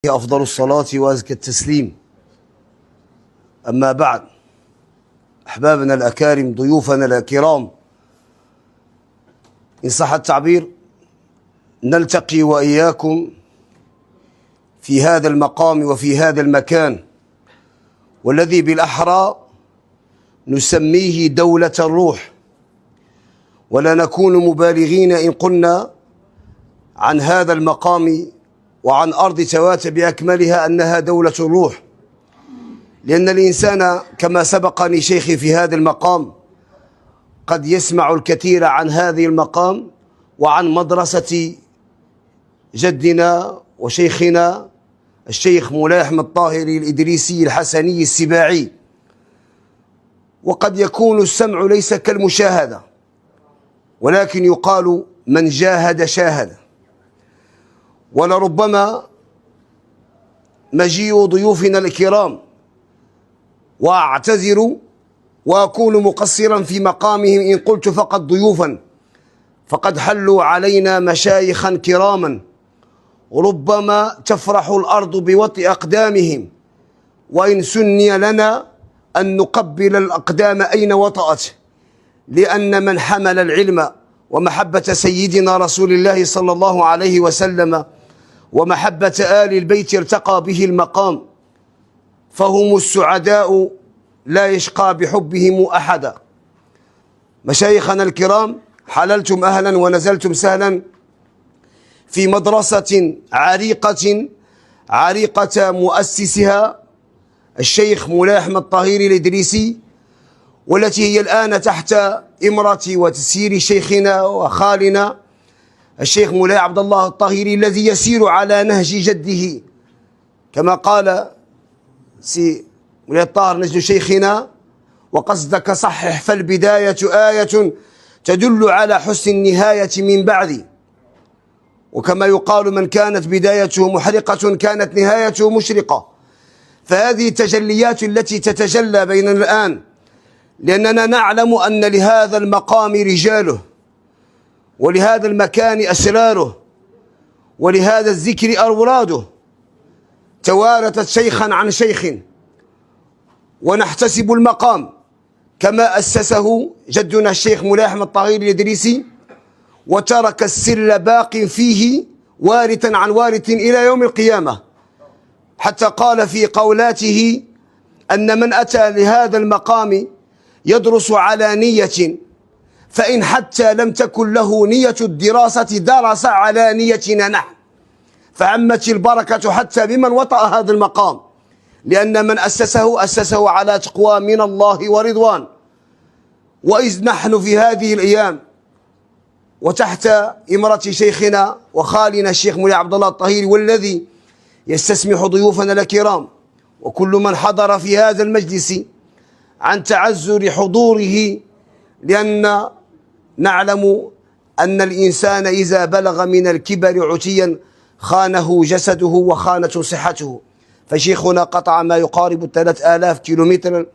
أفضل الصلاة وأزكى التسليم. أما بعد، أحبابنا الأكارم، ضيوفنا الكرام، إن صح التعبير، نلتقي وإياكم في هذا المقام وفي هذا المكان، والذي بالأحرى نسميه دولة الروح، ولا نكون مبالغين إن قلنا عن هذا المقام وعن أرض توات بأكملها أنها دولة الروح، لأن الإنسان كما سبقني شيخي في هذا المقام قد يسمع الكثير عن هذه المقام وعن مدرسة جدنا وشيخنا الشيخ مولاي أحمد طاهري الإدريسي الحسني السباعي، وقد يكون السمع ليس كالمشاهدة، ولكن يقال من جاهد شاهد. ولربما مجيء ضيوفنا الكرام، وأعتذر وأكون مقصرا في مقامهم إن قلت فقط ضيوفا، فقد حلوا علينا مشايخا كراما، ربما تفرح الأرض بوطئ أقدامهم، وإن سني لنا أن نقبل الأقدام أين وطأت، لأن من حمل العلم ومحبة سيدنا رسول الله صلى الله عليه وسلم ومحبة آل البيت ارتقى به المقام، فهم السعداء لا يشقى بحبهم أحدا. مشايخنا الكرام، حللتم أهلا ونزلتم سهلا في مدرسة عريقة مؤسسها الشيخ مولاي أحمد طاهري الإدريسي، والتي هي الآن تحت إمرة وتسيير شيخنا وخالنا الشيخ مولاي عبد الله الطاهري، الذي يسير على نهج جده كما قال سي مولاي الطاهر نجد شيخنا: وقصدك صحح فالبداية آية تدل على حسن النهاية من بعد. وكما يقال: من كانت بدايته محرقة كانت نهايته مشرقة. فهذه التجليات التي تتجلى بيننا الآن، لأننا نعلم أن لهذا المقام رجاله، ولهذا المكان أسراره، ولهذا الذكر أوراده، توارثت شيخا عن شيخ، ونحتسب المقام كما أسسه جدنا الشيخ مولاي أحمد طاهري الإدريسي، وترك السر باق فيه وارثا عن وارث إلى يوم القيامة، حتى قال في قولاته أن من أتى لهذا المقام يدرس على نية، فإن حتى لم تكن له نية الدراسة درس على نيتنا نحن، فعمت البركة حتى بمن وطأ هذا المقام، لأن من أسسه على تقوى من الله ورضوان. وإذ نحن في هذه الأيام وتحت إمرة شيخنا وخالنا الشيخ مولاي عبد الله الطاهري، والذي يستسمح ضيوفنا الكرام وكل من حضر في هذا المجلس عن تعذر حضوره، لأن نعلم أن الإنسان إذا بلغ من الكبر عتيا خانه جسده وخانت صحته. فشيخنا قطع ما يقارب 3000 كيلومترا،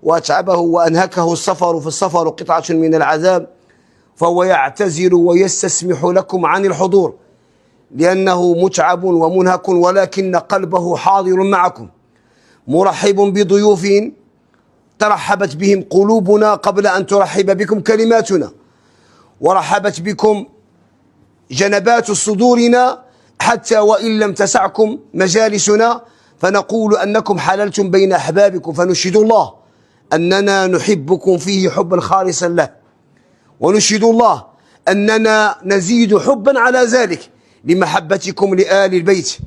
وأتعبه وأنهكه السفر، في السفر قطعة من العذاب، فهو يعتذر ويستسمح لكم عن الحضور لأنه متعب ومنهك، ولكن قلبه حاضر معكم، مرحب بضيوف ترحبت بهم قلوبنا قبل أن ترحب بكم كلماتنا، ورحبت بكم جنبات صدورنا حتى وإن لم تسعكم مجالسنا، فنقول أنكم حللتم بين أحبابكم، فنشهد الله أننا نحبكم فيه حبا خالصا له، ونشهد الله أننا نزيد حبا على ذلك لمحبتكم لآل البيت،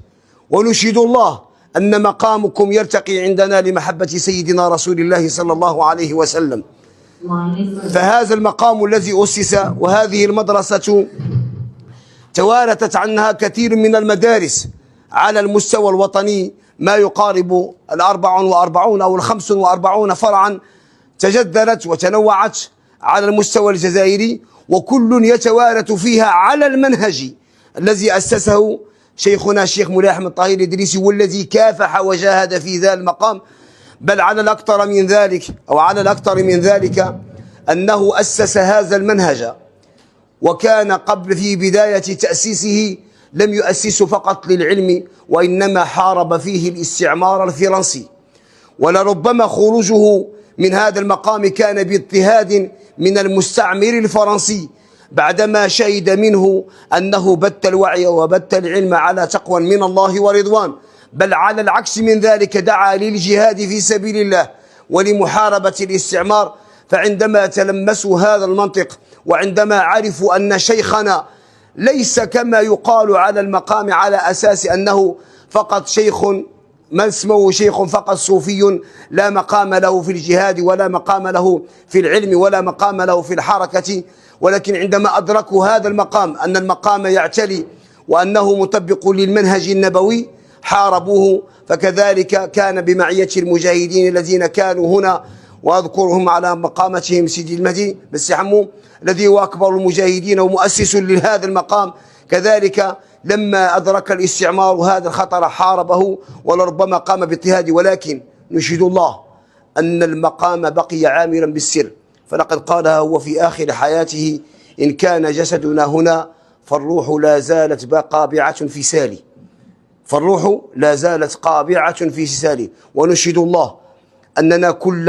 ونشهد الله أن مقامكم يرتقي عندنا لمحبة سيدنا رسول الله صلى الله عليه وسلم. فهذا المقام الذي أسس، وهذه المدرسة توارثت عنها كثير من المدارس على المستوى الوطني، ما يقارب 44 أو 45 فرعا تجذرت وتنوعت على المستوى الجزائري، وكل يتوارث فيها على المنهج الذي أسسه شيخنا الشيخ مولاي أحمد طاهري الإدريسي، والذي كافح وجاهد في ذا المقام. بل على الأكثر من ذلك، أو على الأكثر من ذلك، أنه أسس هذا المنهج، وكان قبل في بداية تأسيسه لم يؤسسه فقط للعلم، وإنما حارب فيه الاستعمار الفرنسي. ولربما خروجه من هذا المقام كان باضطهاد من المستعمر الفرنسي، بعدما شهد منه أنه بت الوعي وبت العلم على تقوى من الله ورضوان، بل على العكس من ذلك دعا للجهاد في سبيل الله ولمحاربة الاستعمار. فعندما تلمسوا هذا المنطق، وعندما عرفوا أن شيخنا ليس كما يقال على المقام على أساس أنه فقط شيخ، ما اسمه شيخ فقط صوفي لا مقام له في الجهاد ولا مقام له في العلم ولا مقام له في الحركة، ولكن عندما أدركوا هذا المقام أن المقام يعتلي وأنه مطبق للمنهج النبوي حاربوه. فكذلك كان بمعية المجاهدين الذين كانوا هنا، وأذكرهم على مقامتهم سيدي المهدي بس حمو الذي هو أكبر المجاهدين ومؤسس لهذا المقام، كذلك لما أدرك الاستعمار هذا الخطر حاربه ولربما قام باضطهاده. ولكن نشهد الله أن المقام بقي عامرا بالسر، فلقد قالها هو في آخر حياته: إن كان جسدنا هنا فالروح لا زالت قابعة في سالي، فالروح لا زالت قابعة في سالي. ونشهد الله أننا كل